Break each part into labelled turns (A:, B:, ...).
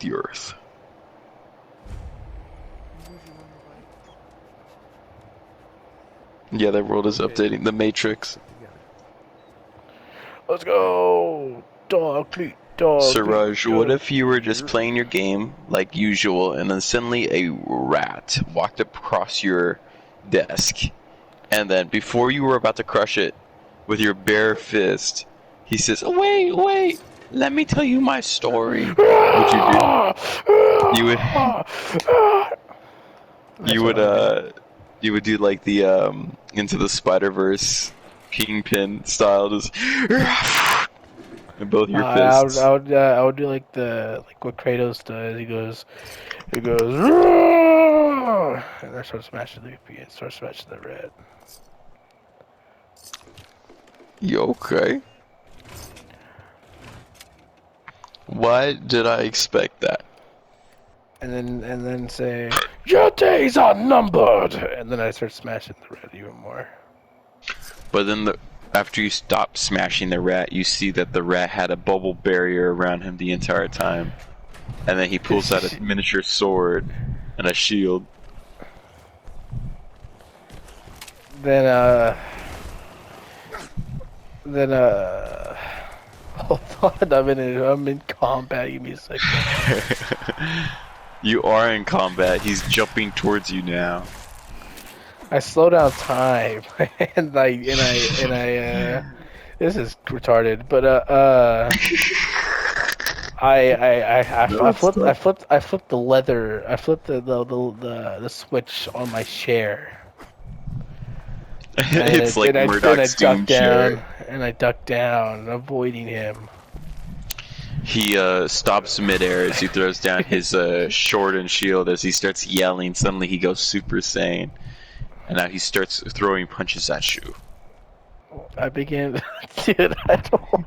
A: the earth. Yeah, that world is updating. The Matrix.
B: Let's go! Dog meat, dog meat.
A: Siraj, what if you were just playing your game like usual and then suddenly a rat walked across your desk and then before you were about to crush it with your bare fist, he says, "Oh, wait, let me tell you my story." What'd you do? You would you would do like the Into the Spider-Verse Kingpin style, just in both your fists.
B: I would do like what Kratos does. He goes, "Roar!" And I start smashing the red.
A: You okay? Why did I expect that?
B: And then say, "Your days are numbered," and then I start smashing the red even more.
A: But then after you stop smashing the rat, you see that the rat had a bubble barrier around him the entire time. And then he pulls out a miniature sword and a shield.
B: Then hold on, I'm in combat. Give me a second.
A: You are in combat. He's jumping towards you now.
B: I slow down time, and I this is retarded, but I flipped the leather. I flipped the switch on my share.
A: It's like Murdoch's Doom share.
B: And I duck down, avoiding him.
A: He stops midair as he throws down his sword and shield. As he starts yelling, suddenly he goes Super Saiyan. And now he starts throwing punches at you.
B: I begin, dude, I don't,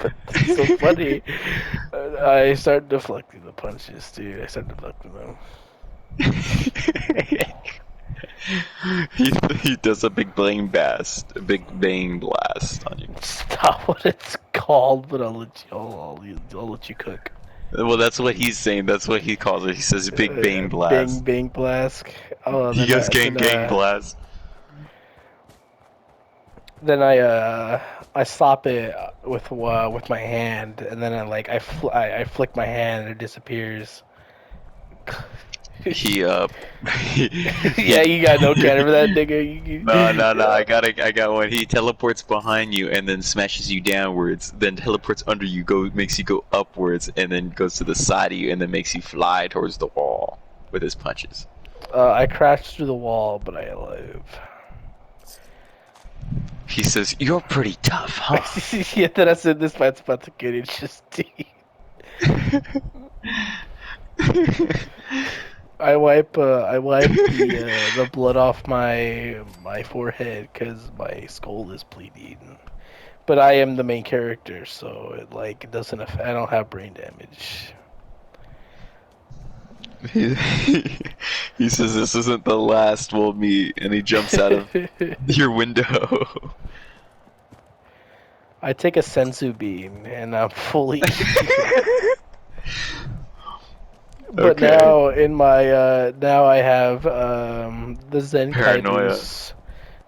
B: but it's so funny. I start deflecting the punches, dude. I start deflecting them.
A: He does a big bang blast, on you.
B: Stop what it's called, but I'll let you cook.
A: Well, that's what he's saying. That's what he calls it. He says big bang blast.
B: Bang blast. Oh,
A: he goes gang blast.
B: Then I stop it with my hand, and then I flick my hand and it disappears.
A: Yeah,
B: you got no counter for that, nigga.
A: No, I got one. He teleports behind you and then smashes you downwards, then teleports under you, makes you go upwards, and then goes to the side of you and then makes you fly towards the wall with his punches.
B: I crashed through the wall, but I live.
A: He says, "You're pretty tough, huh?"
B: Yeah, then I said this fight's about to get interesting. I wipe the blood off my forehead because my skull is bleeding. But I am the main character, so it doesn't affect. I don't have brain damage.
A: He says, "This isn't the last we'll meet," and he jumps out of your window.
B: I take a sensu bean and I'm fully. But
A: okay.
B: now in my now I have the Zenkai's.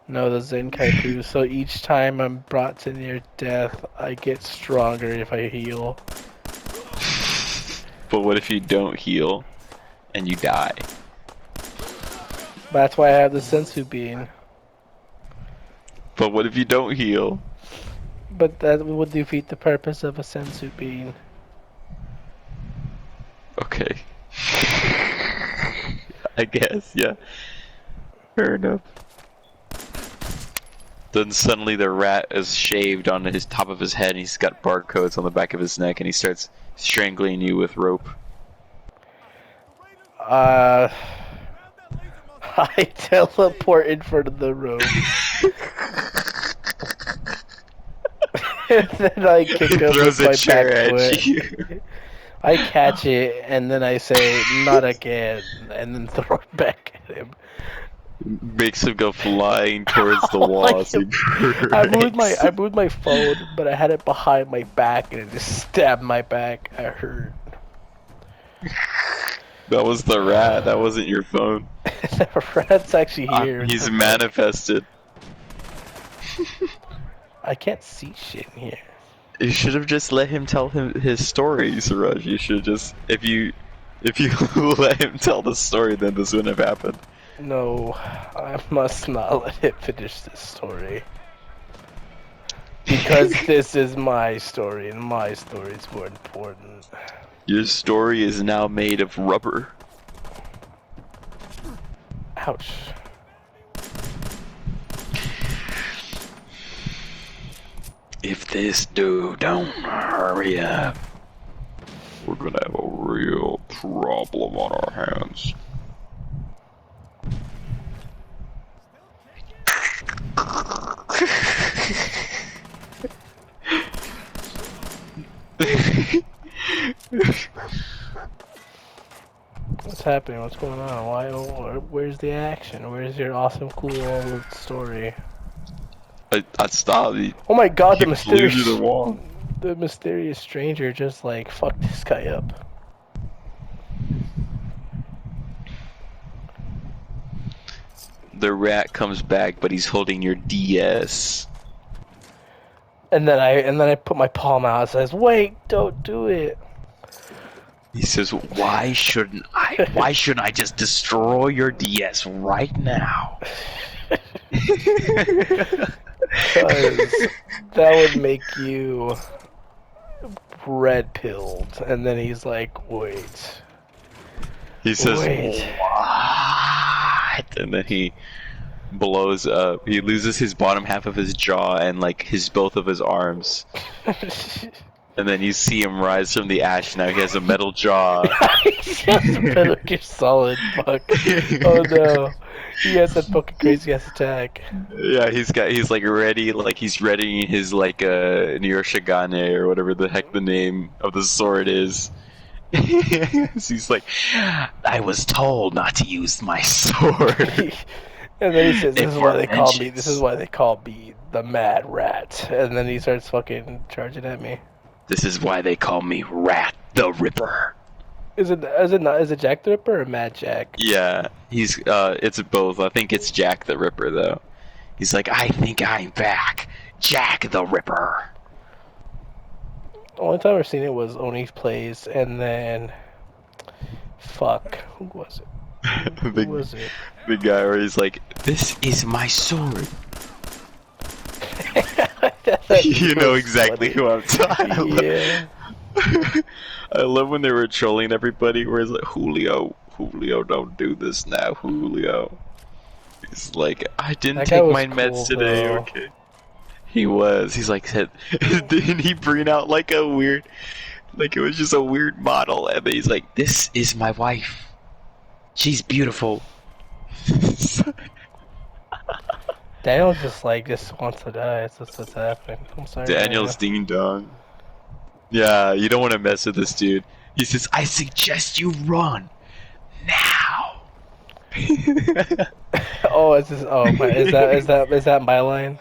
B: No, the Zenkai's. So each time I'm brought to near death, I get stronger if I heal.
A: But what if you don't heal and you die?
B: That's why I have the sensu bean.
A: But what if you don't heal?
B: But that would defeat the purpose of a sensu bean.
A: Okay. I guess, yeah. Fair enough. Then suddenly the rat is shaved on his top of his head and he's got barcodes on the back of his neck and he starts strangling you with rope.
B: I teleport in front of the rope. And then I kick him with my back foot. I catch it and then I say, "Not again," and then throw it back at him.
A: Makes him go flying towards the walls.
B: I moved my phone, but I had it behind my back and it just stabbed my back. I hurt.
A: That was the rat. That wasn't your phone.
B: The rat's actually here. What
A: He's
B: the fuck?
A: manifested.
B: I can't see shit in here.
A: You should have just let him tell his story, Suraj. You should just if you let him tell the story, then this wouldn't have happened.
B: No, I must not let it finish this story. Because this is my story, and my story is more important.
A: Your story is now made of rubber.
B: Ouch.
A: If this dude don't hurry up, we're gonna have a real problem on our hands.
B: What's happening? What's going on? Why? Where's the action? Where's your awesome, cool story?
A: I stopped.
B: Oh my god,
A: He flew through the wall.
B: the mysterious stranger just like fucked this guy up.
A: The rat comes back, but he's holding your DS.
B: And then I put my palm out and says, "Wait, don't do it."
A: He says, "Why shouldn't I? Why shouldn't I just destroy your DS right now?"
B: Because that would make you red pilled. And then he's like, "Wait."
A: He says,
B: Wait.
A: "What?" And then he blows up. He loses his bottom half of his jaw and like both of his arms. And then you see him rise from the ash. Now he has a metal jaw.
B: He has a Metal Gear Solid fuck. Oh no. He has that fucking crazy ass attack.
A: Yeah, he's like ready, like he's readying his like Nyoshigane or whatever the heck the name of the sword is. He's like, I was told not to use my sword.
B: And then he says, "This is why they call me.
A: Vengeance.
B: This is why they call me the Mad Rat." And then he starts fucking charging at me.
A: This is why they call me Rat the Ripper.
B: Is it Jack the Ripper or Mad Jack?
A: Yeah, he's it's both. I think it's Jack the Ripper though. He's like, I think I'm back, Jack the Ripper.
B: The only time I've seen it was Oni Plays, and then fuck, who was it? Who was it?
A: The guy where he's like, this is my sword. You know exactly who I'm talking about.
B: Yeah.
A: I love when they were trolling everybody where it's like, Julio, don't do this now, Julio. He's like, I didn't
B: That guy
A: take
B: was
A: my
B: cool,
A: meds today,
B: though.
A: okay. He was. He's like, didn't he bring out like a weird, like it was just a weird model, and then he's like, this is my wife. She's beautiful.
B: Daniel just wants to die. That's just what's happening. I'm sorry.
A: Daniel's ding dong. Yeah, you don't want to mess with this dude. He says, I suggest you run now.
B: Oh, is that my line?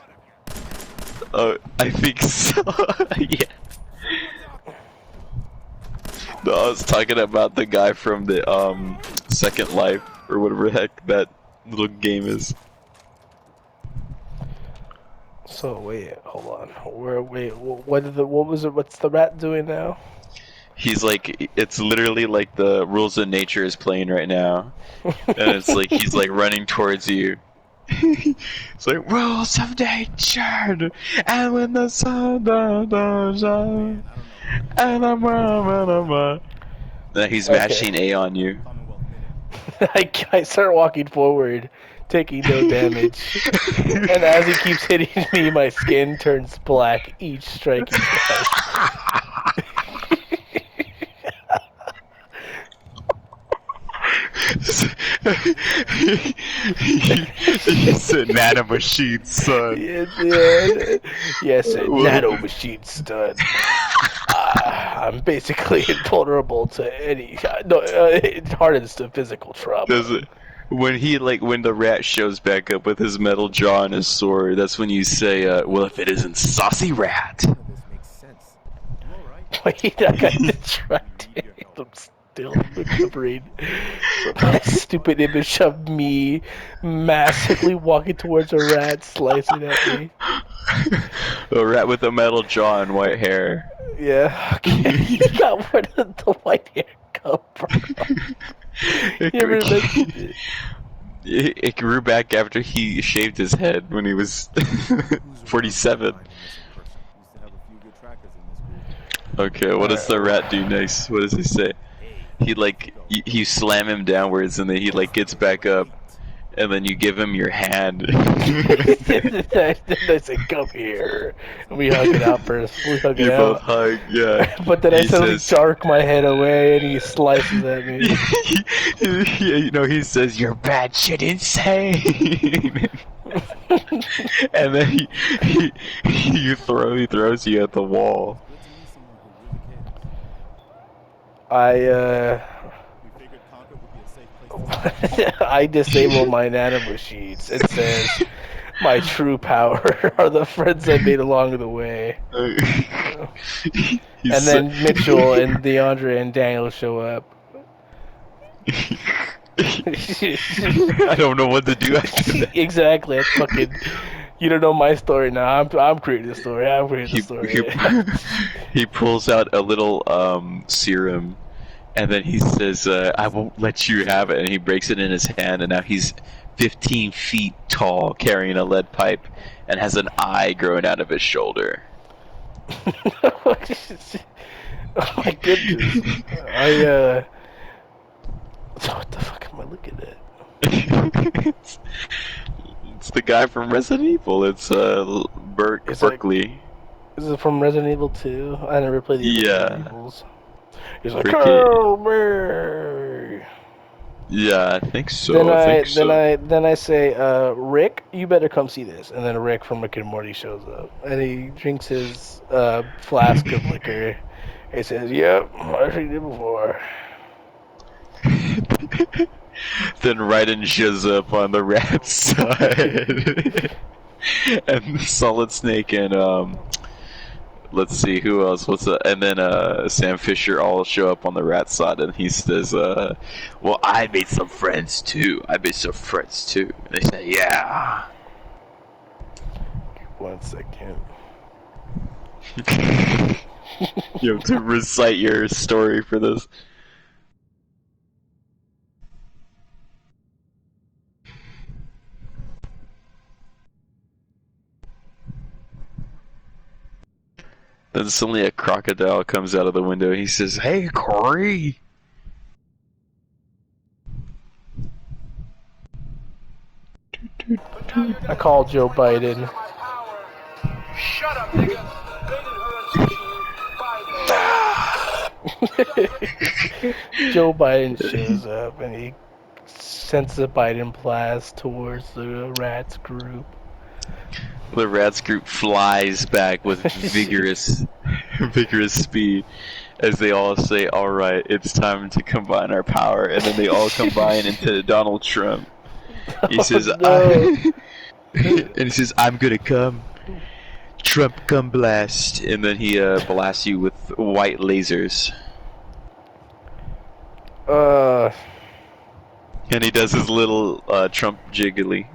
A: I think so. Yeah. No, I was talking about the guy from the Second Life or whatever the heck that little game is.
B: So wait, hold on. What was it? What's the rat doing now?
A: He's like, it's literally like the Rules of Nature is playing right now, and it's like he's like running towards you. It's like Rules of Nature, and when the sun does shine, and I'm then he's
B: Okay.
A: mashing A on you.
B: I start walking forward, taking no damage, and as he keeps hitting me, my skin turns black each strike he does.
A: He's a nanomachine, son.
B: Yes, a nano machine stud. I'm basically invulnerable to any. It hardens to physical trauma.
A: Does it? When the rat shows back up with his metal jaw and his sword, that's when you say, well, if it isn't Saucy Rat.
C: This makes sense. You all right?
B: Wait, I got distracted. still recovering from that stupid image of me massively walking towards a rat slicing at me.
A: A rat with a metal jaw and white hair.
B: Yeah. God, where did the white hair come from? You never mentioned it.
A: It grew back after he shaved his head when he was 47. Okay, what does the rat do next? What does he say? He like you slam him downwards and then he like gets back up and then you give him your hand.
B: Then I said, "Come here," and we hug it out first. We hug it
A: You both
B: out.
A: hug, yeah.
B: But then I
A: He
B: suddenly
A: says-
B: jerk my head away, and he slices at me.
A: You know, he says you're batshit insane. And then he throws you at the wall.
B: I disable my nano sheets. It says, "My true power are the friends I made along the way." And then Mitchell and DeAndre and Daniel show up.
A: I don't know what to do after that.
B: Exactly. That's fucking. You don't know my story now. I'm creating the story. I'm creating the story.
A: He pulls out a little serum, and then he says, "I won't let you have it." And he breaks it in his hand, and now he's 15 feet tall, carrying a lead pipe, and has an eye growing out of his shoulder.
B: Oh my goodness. What the fuck am I looking at?
A: It's the guy from Resident Evil. It's Berkeley.
B: Is it from Resident Evil 2? I never played the Resident Evils. He's like, "Kill me!"
A: Yeah, I think so.
B: Then I say, "Rick, you better come see this." And then Rick from Rick and Morty shows up, and he drinks his flask of liquor. He says, "Yep, I've seen it before."
A: Then Raiden shows up on the rat side, and Solid Snake and let's see who else. And then Sam Fisher all show up on the rat side, and he says, "Well, I made some friends too. And they say, "Yeah."
B: 1 second.
A: You have to recite your story for this. Then suddenly a crocodile comes out of the window. He says, "Hey, Corey."
B: I call Joe Biden.
C: Shut up, nigga.
B: Joe Biden shows up and he sends a Biden blast towards the rats group.
A: The rats group flies back with vigorous speed as they all say, "All right, it's time to combine our power." And then they all combine into Donald Trump. He says,
B: no.
A: and he says, "I'm gonna come. Trump come blast." And then he blasts you with white lasers. And he does his little Trump jiggly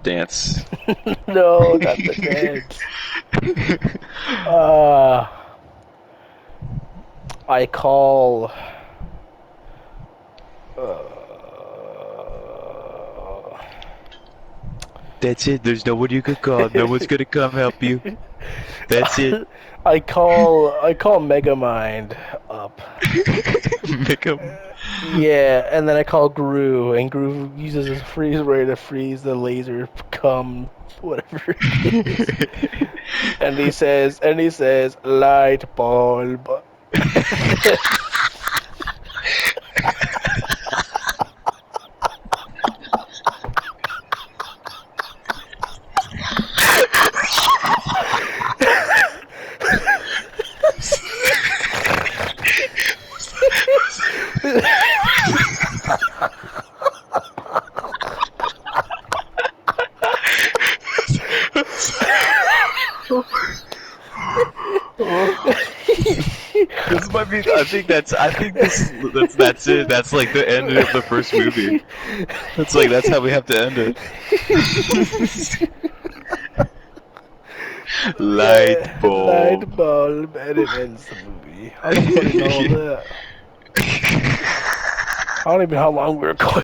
A: dance.
B: No, not the dance. I call.
A: That's it. There's no one you could call. No one's gonna come help you. That's it.
B: I call Megamind up.
A: Make him.
B: Yeah, and then I call Gru, and Gru uses his freeze ray to freeze the laser cum, whatever it is. and he says, "Light bulb."
A: This might be. I think that's it. That's like the end of the first movie. That's how we have to end it. Light bulb.
B: Light bulb, and it ends the movie. I don't fucking know that. I don't even know how long we were going.